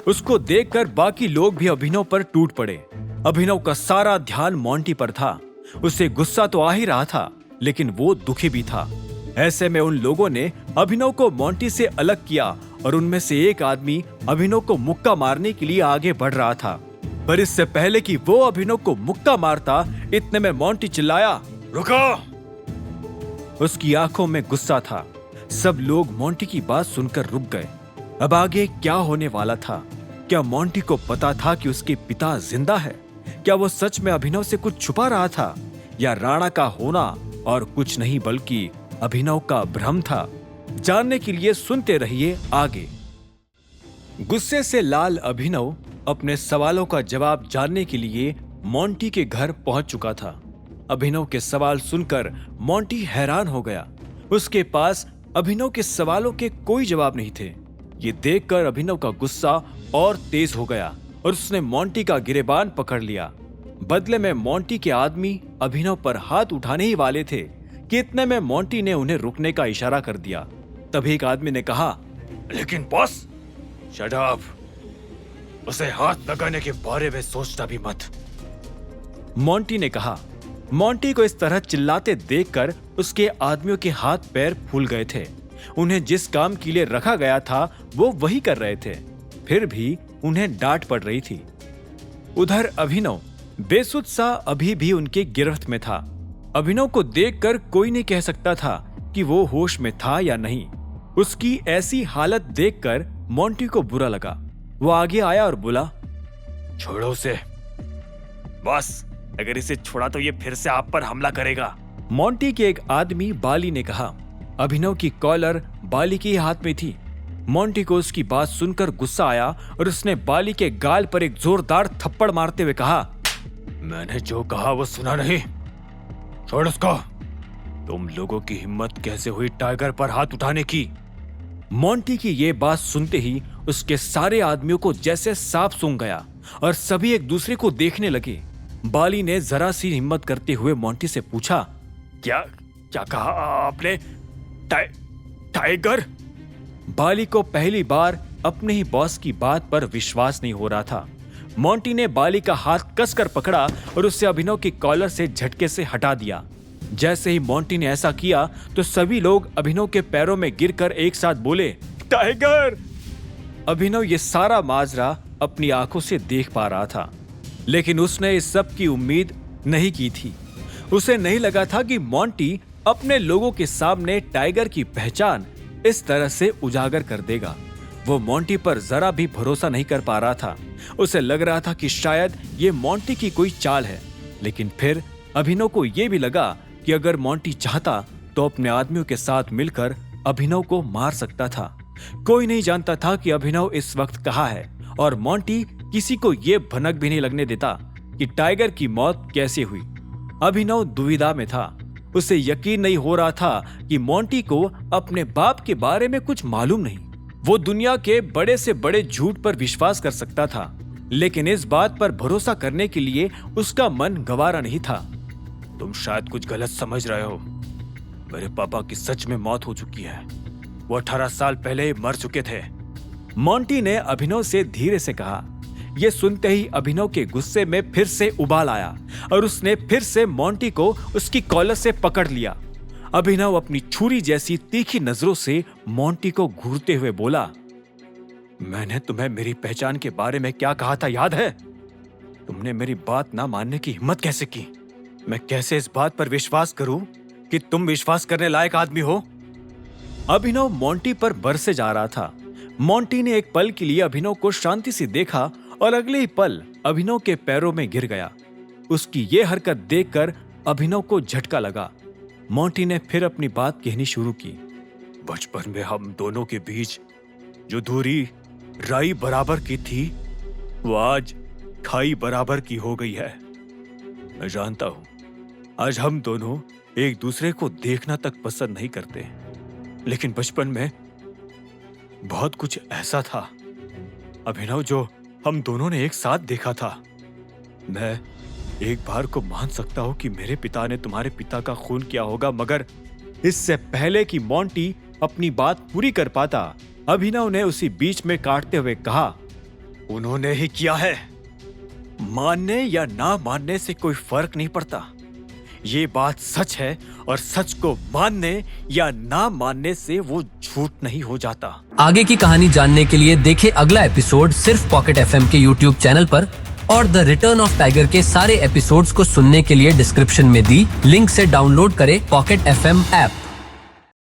उसको देखकर बाकी लोग भी अभिनव पर टूट पड़े। अभिनव का सारा ध्यान मोंटी पर था। उसे गुस्सा तो आ ही रहा था, लेकिन वो दुखी भी था। ऐसे में उन लोगों ने अभिनव को मोंटी से अलग किया और उनमें से एक आदमी अभिनव को मुक्का मारने के लिए आगे बढ़ रहा था। पर इससे पहले कि वो अभिनव को मुक्का मारता, इतने में मोंटी चिल्लाया, रुको! उसकी आंखों में गुस्सा था। सब लोग मोंटी की बात सुनकर रुक गए। अब आगे क्या होने वाला था? क्या मोंटी को पता था कि उसके पिता जिंदा है? क्या वो सच में अभिनव से कुछ छुपा रहा था, या राणा का होना और कुछ नहीं बल्कि अभिनव का भ्रम था? जानने के लिए सुनते रहिए आगे। गुस्से से लाल अभिनव अपने सवालों का जवाब जानने के लिए मोंटी के घर पहुंच चुका था। अभिनव के सवाल सुनकर मोंटी हैरान हो गया। उसके पास अभिनव के सवालों के कोई जवाब नहीं थे। ये देखकर अभिनव का गुस्सा और तेज हो गया और उसने मोंटी का गिरेबान पकड़ लिया। बदले में मोंटी के आदमी अभिनव पर हाथ उठाने ही वाले थे कि इतने में मोंटी ने उन्हें रुकने का इशारा कर दिया। तभी एक आदमी ने कहा, लेकिन बॉस, शट अप! उसे हाथ लगाने के बारे में सोचना भी मत। मोंटी ने कहा। मोंटी को इस तरह चिल्लाते देखकर उसके आदमियों के हाथ पैर फूल गए थे। उन्हें जिस काम के लिए रखा गया था वो वही कर रहे थे, फिर भी उन्हें डांट पड़ रही थी। उधर अभिनव बेसुध सा अभी भी उनके गिरफ्त में था। अभिनव को देखकर कोई नहीं कह सकता था कि वो होश में था या नहीं। उसकी ऐसी हालत देखकर मोंटी को बुरा लगा। वो आगे आया और बोला, छोड़ो उसे। बस, अगर इसे छोड़ा तो ये फिर से आप पर हमला करेगा। मोंटी के एक आदमी बाली ने कहा। अभिनव की कॉलर बाली के हाथ में थी। मोंटी को उसकी बात सुनकर गुस्सा आया और उसने बाली के गाल पर एक जोरदार थप्पड़ मारते हुए कहा, मैंने जो कहा वो सुना नहीं? छोड़ उसको। तुम लोगों की हिम्मत कैसे हुई टाइगर पर हाथ उठाने की? मोंटी की ये बात सुनते ही उसके सारे आदमियों को जैसे सांप सूंघ गया और सभी एक दूसरे को देखने लगे। बाली ने जरा सी हिम्मत करते हुए मोंटी से पूछा, क्या क्या कहा आपने? टाइगर? बाली को पहली बार अपने ही बॉस की बात पर विश्वास नहीं हो रहा था। मोंटी ने बाली का हाथ कसकर पकड़ा और उसे अभिनव की कॉलर से झटके से हटा दिया। जैसे ही मोंटी ने ऐसा किया तो सभी लोग अभिनव के पैरों में गिरकर एक साथ बोले, टाइगर! अभिनव ये सारा माजरा अपनी आंखों से देख पा रहा था, लेकिन उसने इस सब की उम्मीद नहीं की थी। उसे नहीं लगा था कि मोंटी अपने लोगों के सामने टाइगर की पहचान इस तरह से उजागर कर देगा। वो मोंटी पर जरा भी भरोसा नहीं कर पा रहा था। उसे लग रहा था कि शायद ये मोंटी की कोई चाल है, लेकिन फिर अभिनव को यह भी लगा कि अगर मोंटी चाहता तो अपने आदमियों के साथ मिलकर अभिनव को मार सकता था। कोई नहीं जानता था कि अभिनव इस वक्त कहाँ है, और मोंटी किसी को यह भनक भी नहीं लगने देता कि टाइगर की मौत कैसे हुई। अभिनव दुविधा में था। उसे यकीन नहीं हो रहा था कि मोंटी को अपने बाप के बारे में कुछ मालूम नहीं। वो दुनिया के बड़े से बड़े झूठ पर विश्वास कर सकता था, लेकिन इस बात पर भरोसा करने के लिए उसका मन गवारा नहीं था। तुम शायद कुछ गलत समझ रहे हो। मेरे पापा की सच में मौत हो चुकी है। वो 18 साल पहले ही मर चुके थे। मोंटी ने अभिनव से धीरे से कहा। यह सुनते ही अभिनव के गुस्से में फिर से उबाल आया और उसने फिर से मोंटी को उसकी कॉलर से पकड़ लिया। अभिनव अपनी छुरी जैसी तीखी नजरों से मोंटी को घूरते हुए बोला, मैंने तुम्हें मेरी पहचान के बारे में क्या कहा था, याद है? तुमने मेरी बात ना मानने की हिम्मत कैसे की? मैं कैसे इस बात पर विश्वास करूं कि तुम विश्वास करने लायक आदमी हो? अभिनव मोंटी पर बरसे जा रहा था। मोंटी ने एक पल के लिए अभिनव को शांति से देखा और अगले ही पल अभिनव के पैरों में गिर गया। उसकी ये हरकत देखकर अभिनव को झटका लगा। मोंटी ने फिर अपनी बात कहनी शुरू की। बचपन में हम दोनों के बीच जो दूरी राई बराबर की थी, वो आज खाई बराबर की हो गई है। मैं जानता हूं, आज हम दोनों एक दूसरे को देखना तक पसंद नहीं करते, लेकिन बचपन में बहुत कुछ ऐसा था अभिनव जो हम दोनों ने एक साथ देखा था। मैं एक बार को मान सकता हूं कि मेरे पिता ने तुम्हारे पिता का खून किया होगा, मगर इससे पहले कि मोंटी अपनी बात पूरी कर पाता, अभिनव ने उसी बीच में काटते हुए कहा, उन्होंने ही किया है। मानने या ना मानने से कोई फर्क नहीं पड़ता। ये बात सच है और सच को मानने या ना मानने से वो झूठ नहीं हो जाता। आगे की कहानी जानने के लिए देखें अगला एपिसोड सिर्फ पॉकेट एफएम के यूट्यूब चैनल पर, और द रिटर्न ऑफ टाइगर के सारे एपिसोड्स को सुनने के लिए डिस्क्रिप्शन में दी लिंक से डाउनलोड करें पॉकेट एफएम ऐप।